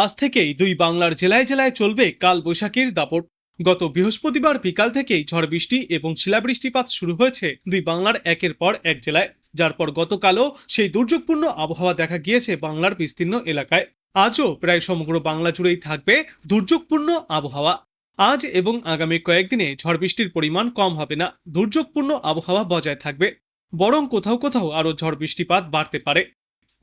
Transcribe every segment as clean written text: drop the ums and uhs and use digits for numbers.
আজ থেকেই দুই বাংলার জেলায় জেলায় চলবে কাল বৈশাখীর দাপট। গত বৃহস্পতিবার বিকাল থেকেই ঝড় বৃষ্টি এবং শিলাবৃষ্টিপাত শুরু হয়েছে দুই বাংলার একের পর এক জেলায়, যার পর গতকালও সেই দুর্যোগপূর্ণ আবহাওয়া দেখা গিয়েছে বাংলার বিস্তীর্ণ এলাকায়। আজও প্রায় সমগ্র বাংলা জুড়েই থাকবে দুর্যোগপূর্ণ আবহাওয়া। আজ এবং আগামী কয়েকদিনে ঝড় বৃষ্টির পরিমাণ কম হবে না, দুর্যোগপূর্ণ আবহাওয়া বজায় থাকবে, বরং কোথাও কোথাও আরও ঝড় বৃষ্টিপাত বাড়তে পারে।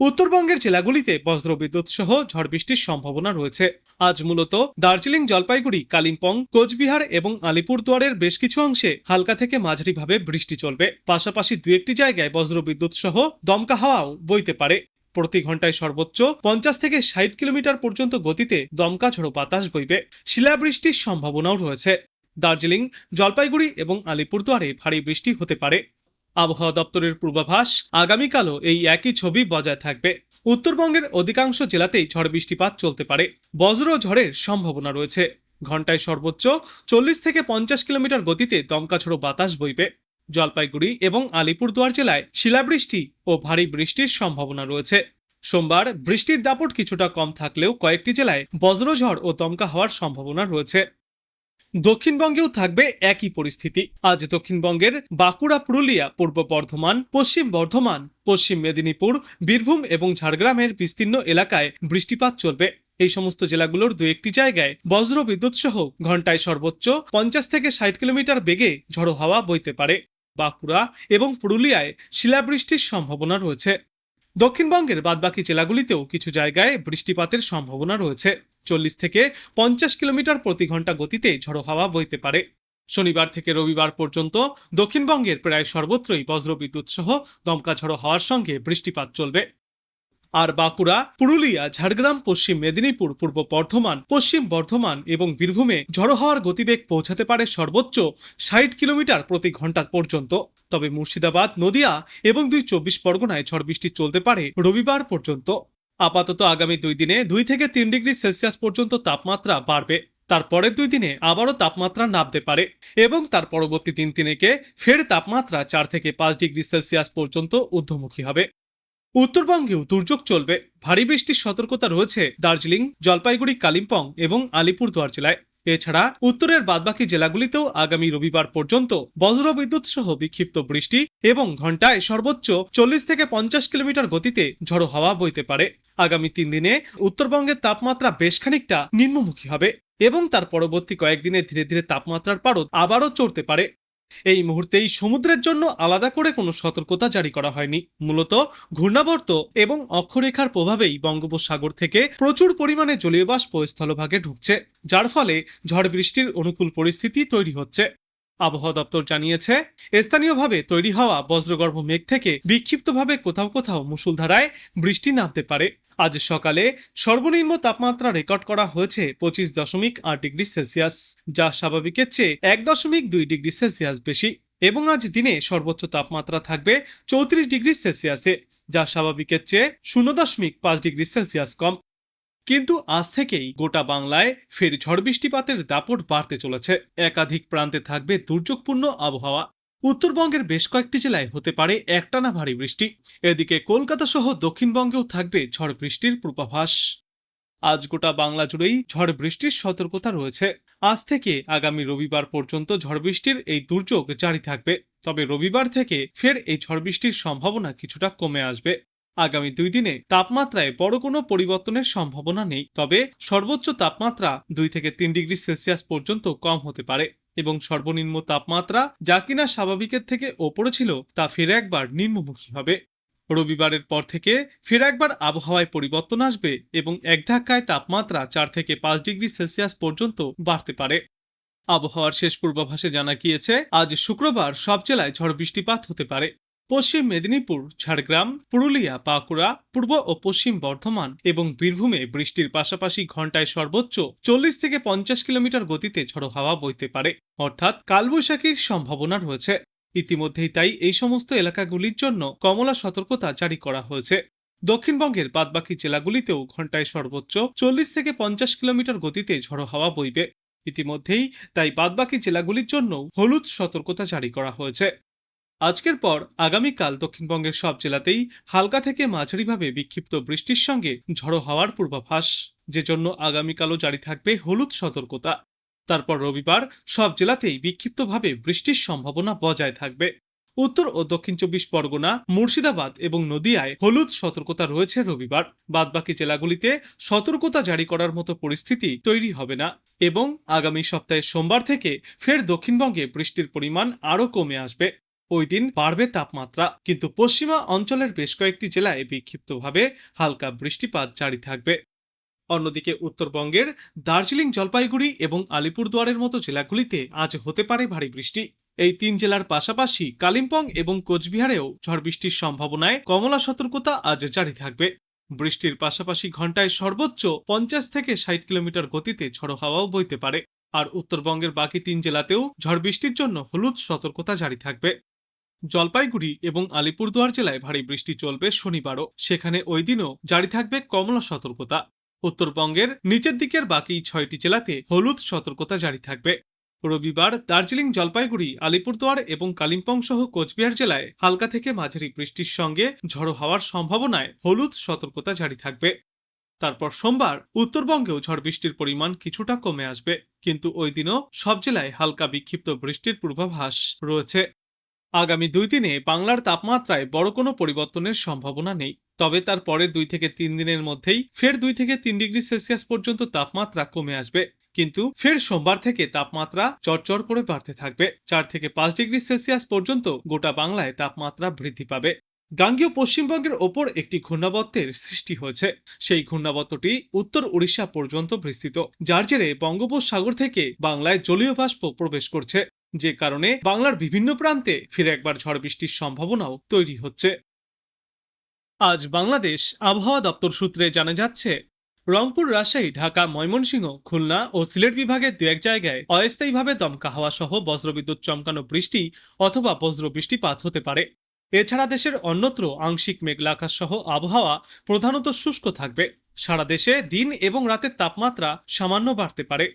উত্তরবঙ্গের জেলাগুলিতে বজ্রবিদ্যুৎ সহ ঝড় বৃষ্টির সম্ভাবনা রয়েছে। আজ মূলত দার্জিলিং, জলপাইগুড়ি, কালিম্পং, কোচবিহার এবং আলিপুরদুয়ারের বেশ কিছু অংশে হালকা থেকে মাঝারিভাবে বৃষ্টি চলবে। পাশাপাশি দু একটি জায়গায় বজ্রবিদ্যুৎ সহ দমকা হাওয়াও বইতে পারে। প্রতি ঘন্টায় সর্বোচ্চ 50 থেকে 60 কিলোমিটার পর্যন্ত গতিতে দমকা ঝোড়ো বাতাস বইবে। শিলাবৃষ্টির সম্ভাবনাও রয়েছে। দার্জিলিং, জলপাইগুড়ি এবং আলিপুরদুয়ারে ভারী বৃষ্টি হতে পারে। আবহাওয়া দপ্তরের পূর্বাভাস, আগামীকালও এই একই ছবি বজায় থাকবে। উত্তরবঙ্গের অধিকাংশ জেলাতেই ঝড় বৃষ্টিপাত চলতে পারে। বজ্র ঝড়ের সম্ভাবনা রয়েছে। ঘন্টায় সর্বোচ্চ 40 থেকে 50 কিলোমিটার গতিতে দমকাঝোড়ো বাতাস বইবে। জলপাইগুড়ি এবং আলিপুরদুয়ার জেলায় শিলাবৃষ্টি ও ভারী বৃষ্টির সম্ভাবনা রয়েছে। সোমবার বৃষ্টির দাপট কিছুটা কম থাকলেও কয়েকটি জেলায় বজ্রঝড় ও দমকা হওয়ার সম্ভাবনা রয়েছে। দক্ষিণবঙ্গেও থাকবে একই পরিস্থিতি। আজ দক্ষিণবঙ্গের বাঁকুড়া, পুরুলিয়া, পূর্ব বর্ধমান, পশ্চিম বর্ধমান, পশ্চিম মেদিনীপুর, বীরভূম এবং ঝাড়গ্রামের বিস্তীর্ণ এলাকায় বৃষ্টিপাত চলবে। এই সমস্ত জেলাগুলোর দু একটি জায়গায় বজ্র বিদ্যুৎ সহ ঘন্টায় সর্বোচ্চ 50 থেকে 60 কিলোমিটার বেগে ঝড়ো হাওয়া বইতে পারে। বাঁকুড়া এবং পুরুলিয়ায় শিলাবৃষ্টির সম্ভাবনা রয়েছে। দক্ষিণবঙ্গের বাদবাকি জেলাগুলিতেও কিছু জায়গায় বৃষ্টিপাতের সম্ভাবনা রয়েছে। 40 থেকে 50 কিলোমিটার প্রতি ঘন্টা গতিতে ঝড়ো হাওয়া বইতে পারে। শনিবার থেকে রবিবার পর্যন্ত দক্ষিণবঙ্গের প্রায় সর্বত্রই বজ্রবিদ্যুৎ সহ দমকা ঝড়ো হাওয়ার সঙ্গে বৃষ্টিপাত চলবে। আর বাঁকুড়া, পুরুলিয়া, ঝাড়গ্রাম, পশ্চিম মেদিনীপুর, পূর্ব বর্ধমান, পশ্চিম বর্ধমান এবং বীরভূমে ঝড়ো হাওয়ার গতিবেগ পৌঁছাতে পারে সর্বোচ্চ 60 কিলোমিটার প্রতি ঘন্টা পর্যন্ত। তবে মুর্শিদাবাদ, নদিয়া এবং 24 পরগনায় ঝড় বৃষ্টি চলতে পারে রবিবার পর্যন্ত। আপাতত আগামী 2 দিনে 2 থেকে 3 ডিগ্রি সেলসিয়াস পর্যন্ত তাপমাত্রা বাড়বে। তারপরের 2 দিনে আবারও তাপমাত্রা নামতে পারে এবং তার পরবর্তী 3 দিনেকে ফের তাপমাত্রা 4 থেকে 5 ডিগ্রি সেলসিয়াস পর্যন্ত ঊর্ধ্বমুখী হবে। উত্তরবঙ্গেও দুর্যোগ চলবে। ভারী বৃষ্টির সতর্কতা রয়েছে দার্জিলিং, জলপাইগুড়ি, কালিম্পং এবং আলিপুরদুয়ার জেলায়। এছাড়া উত্তরের বাদবাকি জেলাগুলিতেও আগামী রবিবার পর্যন্ত বজ্রবিদ্যুৎ সহ বিক্ষিপ্ত বৃষ্টি এবং ঘন্টায় সর্বোচ্চ 40 থেকে 50 কিলোমিটার গতিতে ঝড়ো হাওয়া বইতে পারে। আগামী 3 দিনে উত্তরবঙ্গের তাপমাত্রা বেশ খানিকটা নিম্নমুখী হবে এবং তার পরবর্তী কয়েকদিনে ধীরে ধীরে তাপমাত্রার পারদ আবারও চড়তে পারে। এই মুহূর্তেই সমুদ্রের জন্য আলাদা করে কোনো সতর্কতা জারি করা হয়নি। মূলত ঘূর্ণাবর্ত এবং অক্ষরেখার প্রভাবেই বঙ্গোপসাগর থেকে প্রচুর পরিমাণে জলীয় বাষ্প স্থলভাগে ঢুকছে, যার ফলে ঝড় বৃষ্টির অনুকূল পরিস্থিতি তৈরি হচ্ছে। আবহাওয়া দপ্তর জানিয়েছে, স্থানীয়ভাবে তৈরি হওয়া বজ্রগর্ভ মেঘ থেকে বিক্ষিপ্তভাবে কোথাও কোথাও মুষলধারায় বৃষ্টি নামতে পারে। আজ সকালে সর্বনিম্ন তাপমাত্রা রেকর্ড করা হয়েছে 25.8 ডিগ্রি সেলসিয়াস, যা স্বাভাবিকের চেয়ে 1.2 ডিগ্রি সেলসিয়াস বেশি। এবং আজ দিনে সর্বোচ্চ তাপমাত্রা থাকবে 34 ডিগ্রি সেলসিয়াসে, যা স্বাভাবিকের চেয়ে 0.5 ডিগ্রি সেলসিয়াস কম। কিন্তু আজ থেকেই গোটা বাংলায় ফের ঝড় বৃষ্টিপাতের দাপট বাড়তে চলেছে। একাধিক প্রান্তে থাকবে দুর্যোগপূর্ণ আবহাওয়া। উত্তরবঙ্গের বেশ কয়েকটি জেলায় হতে পারে একটানা ভারী বৃষ্টি। এদিকে কলকাতা সহ দক্ষিণবঙ্গেও থাকবে ঝড় বৃষ্টির পূর্বাভাস। আজ গোটা বাংলা জুড়েই ঝড় বৃষ্টির সতর্কতা রয়েছে। আজ থেকে আগামী রবিবার পর্যন্ত ঝড় বৃষ্টির এই দুর্যোগ জারি থাকবে। তবে রবিবার থেকে ফের এই ঝড় বৃষ্টির সম্ভাবনা কিছুটা কমে আসবে। আগামী 2 দিনে তাপমাত্রায় বড় কোনো পরিবর্তনের সম্ভাবনা নেই, তবে সর্বোচ্চ তাপমাত্রা 2 থেকে 3 ডিগ্রি সেলসিয়াস পর্যন্ত কম হতে পারে এবং সর্বনিম্ন তাপমাত্রা যা কিনা স্বাভাবিকের থেকে ওপরে ছিল তা ফের একবার নিম্নমুখী হবে। রবিবারের পর থেকে ফের একবার আবহাওয়ায় পরিবর্তন আসবে এবং এক ধাক্কায় তাপমাত্রা 4 থেকে 5 ডিগ্রি সেলসিয়াস পর্যন্ত বাড়তে পারে। আবহাওয়ার শেষ পূর্বাভাসে জানা গিয়েছে, আজ শুক্রবার সব জেলায় ঝড় বৃষ্টিপাত হতে পারে। পশ্চিম মেদিনীপুর, ঝাড়গ্রাম, পুরুলিয়া, বাঁকুড়া, পূর্ব ও পশ্চিম বর্ধমান এবং বীরভূমে বৃষ্টির পাশাপাশি ঘন্টায় সর্বোচ্চ 40 থেকে 50 কিলোমিটার গতিতে ঝড়ো হাওয়া বইতে পারে, অর্থাৎ কালবৈশাখীর সম্ভাবনা রয়েছে। ইতিমধ্যেই তাই এই সমস্ত এলাকাগুলির জন্য কমলা সতর্কতা জারি করা হয়েছে। দক্ষিণবঙ্গের বাদবাকি জেলাগুলিতেও ঘন্টায় সর্বোচ্চ 40 থেকে 50 কিলোমিটার গতিতে ঝড়ো হাওয়া বইবে। ইতিমধ্যেই তাই বাদবাকি জেলাগুলির জন্য হলুদ সতর্কতা জারি করা হয়েছে। আজকের পর আগামীকাল দক্ষিণবঙ্গের সব জেলাতেই হালকা থেকে মাঝারিভাবে বিক্ষিপ্ত বৃষ্টির সঙ্গে ঝড়ো হাওয়ার পূর্বাভাস, যে জন্য আগামীকালও জারি থাকবে হলুদ সতর্কতা। তারপর রবিবার সব জেলাতেই বিক্ষিপ্তভাবে বৃষ্টির সম্ভাবনা বজায় থাকবে। উত্তর ও দক্ষিণ 24 পরগনা, মুর্শিদাবাদ এবং নদিয়ায় হলুদ সতর্কতা রয়েছে রবিবার। বাদবাকি জেলাগুলিতে সতর্কতা জারি করার মতো পরিস্থিতি তৈরি হবে না এবং আগামী সপ্তাহে সোমবার থেকে ফের দক্ষিণবঙ্গে বৃষ্টির পরিমাণ আরও কমে আসবে। ওই দিন বাড়বে তাপমাত্রা, কিন্তু পশ্চিমা অঞ্চলের বেশ কয়েকটি জেলায় বিক্ষিপ্তভাবে হালকা বৃষ্টিপাত জারি থাকবে। অন্যদিকে উত্তরবঙ্গের দার্জিলিং, জলপাইগুড়ি এবং আলিপুরদুয়ারের মতো জেলাগুলিতে আজ হতে পারে ভারী বৃষ্টি। এই তিন জেলার পাশাপাশি কালিম্পং এবং কোচবিহারেও ঝড় বৃষ্টির সম্ভাবনায় কমলা সতর্কতা আজ জারি থাকবে। বৃষ্টির পাশাপাশি ঘন্টায় সর্বোচ্চ 50 থেকে 60 কিলোমিটার গতিতে ঝড়ো হাওয়াও বইতে পারে। আর উত্তরবঙ্গের বাকি তিন জেলাতেও ঝড় বৃষ্টির জন্য হলুদ সতর্কতা জারি থাকবে। জলপাইগুড়ি এবং আলিপুরদুয়ার জেলায় ভারী বৃষ্টি চলবে শনিবারও, সেখানে ওই দিনও জারি থাকবে কমলা সতর্কতা। উত্তরবঙ্গের নিচের দিকের বাকি 6টি জেলাতে হলুদ সতর্কতা জারি থাকবে। রবিবার দার্জিলিং, জলপাইগুড়ি, আলিপুরদুয়ার এবং কালিম্পং সহ কোচবিহার জেলায় হালকা থেকে মাঝারি বৃষ্টির সঙ্গে ঝড়ো হওয়ার সম্ভাবনায় হলুদ সতর্কতা জারি থাকবে। তারপর সোমবার উত্তরবঙ্গেও ঝড় বৃষ্টির পরিমাণ কিছুটা কমে আসবে, কিন্তু ওই দিনও সব জেলায় হালকা বিক্ষিপ্ত বৃষ্টির পূর্বাভাস রয়েছে। আগামী 2 দিনে বাংলার তাপমাত্রায় বড় কোনো পরিবর্তনের সম্ভাবনা নেই, তবে তার পরে 2 থেকে 3 দিনের মধ্যেই ফের 2 থেকে 3 ডিগ্রি সেলসিয়াস পর্যন্ত তাপমাত্রা কমে আসবে। কিন্তু ফের সোমবার থেকে তাপমাত্রা চড়চড় করে বাড়তে থাকবে। 4 থেকে 5 ডিগ্রি সেলসিয়াস পর্যন্ত গোটা বাংলায় তাপমাত্রা বৃদ্ধি পাবে। গাঙ্গেয় পশ্চিমবঙ্গের ওপর একটি ঘূর্ণাবর্তের সৃষ্টি হয়েছে। সেই ঘূর্ণাবর্তটি উত্তর উড়িষ্যা পর্যন্ত বিস্তৃত, যার জেরে বঙ্গোপসাগর থেকে বাংলায় জলীয় বাষ্প প্রবেশ করছে, যে কারণে বাংলার বিভিন্ন প্রান্তে ফিরে একবার ঝড় বৃষ্টির সম্ভাবনাও তৈরি হচ্ছে। আজ বাংলাদেশ আবহাওয়া দপ্তর সূত্রে জানা যাচ্ছে, রংপুর, রাজশাহী, ঢাকা, ময়মনসিংহ, খুলনা ও সিলেট বিভাগের দু এক জায়গায় অস্থায়ীভাবে দমকা হাওয়া সহ বজ্রবিদ্যুৎ চমকানো বৃষ্টি অথবা বজ্র বৃষ্টিপাত হতে পারে। এছাড়া দেশের অন্যত্র আংশিক মেঘলা আকাশ সহ আবহাওয়া প্রধানত শুষ্ক থাকবে। সারা দেশে দিন এবং রাতের তাপমাত্রা সামান্য বাড়তে পারে।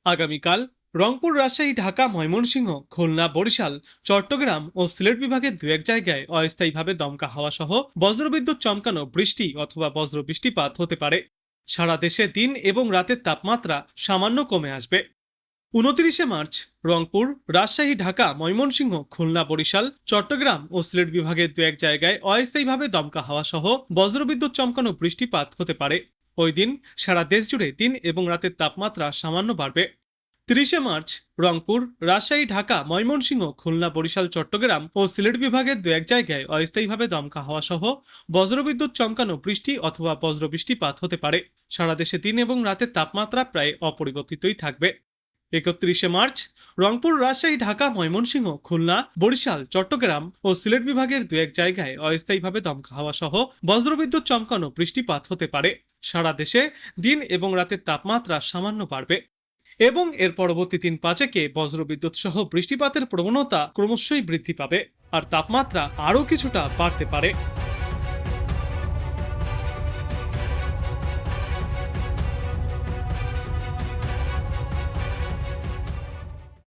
আগামীকাল রংপুর, রাজশাহী, ঢাকা, ময়মনসিংহ, খুলনা, বরিশাল, চট্টগ্রাম ও সিলেট বিভাগের দু এক জায়গায় অস্থায়ীভাবে দমকা হাওয়া সহ বজ্রবিদ্যুৎ চমকানো বৃষ্টি অথবা বজ্র বৃষ্টিপাত হতে পারে। সারা দেশে দিন এবং রাতের তাপমাত্রা সামান্য কমে আসবে। 29 মার্চ রংপুর, রাজশাহী, ঢাকা, ময়মনসিংহ, খুলনা, বরিশাল, চট্টগ্রাম ও সিলেট বিভাগের দু এক জায়গায় অস্থায়ীভাবে দমকা হাওয়া সহ বজ্রবিদ্যুৎ চমকানো বৃষ্টিপাত হতে পারে। ওই দিন সারা দেশ জুড়ে দিন এবং রাতের তাপমাত্রা সামান্য বাড়বে। 30 মার্চ রংপুর, রাজশাহী, ঢাকা, ময়মনসিংহ, খুলনা, বরিশাল, চট্টগ্রাম ও সিলেট বিভাগের দু এক জায়গায় অস্থায়ীভাবে দমকা হাওয়া সহ বজ্রবিদ্যুৎ চমকানো বৃষ্টি অথবা বজ্র বৃষ্টিপাত হতে পারে। সারা দেশে দিন এবং রাতের তাপমাত্রা প্রায় অপরিবর্তিতই থাকবে। 31 মার্চ রংপুর, রাজশাহী, ঢাকা, ময়মনসিংহ, খুলনা, বরিশাল, চট্টগ্রাম ও সিলেট বিভাগের দু এক জায়গায় অস্থায়ীভাবে দমকা হাওয়া সহ বজ্রবিদ্যুৎ চমকানো বৃষ্টিপাত হতে পারে। সারা দেশে দিন এবং রাতের তাপমাত্রা সামান্য বাড়বে এবং এর পরবর্তী 3-5 বজ্রবিদ্যুৎ সহ বৃষ্টিপাতের প্রবণতা ক্রমশই বৃদ্ধি পাবে আর তাপমাত্রা আরও কিছুটা বাড়তে পারে।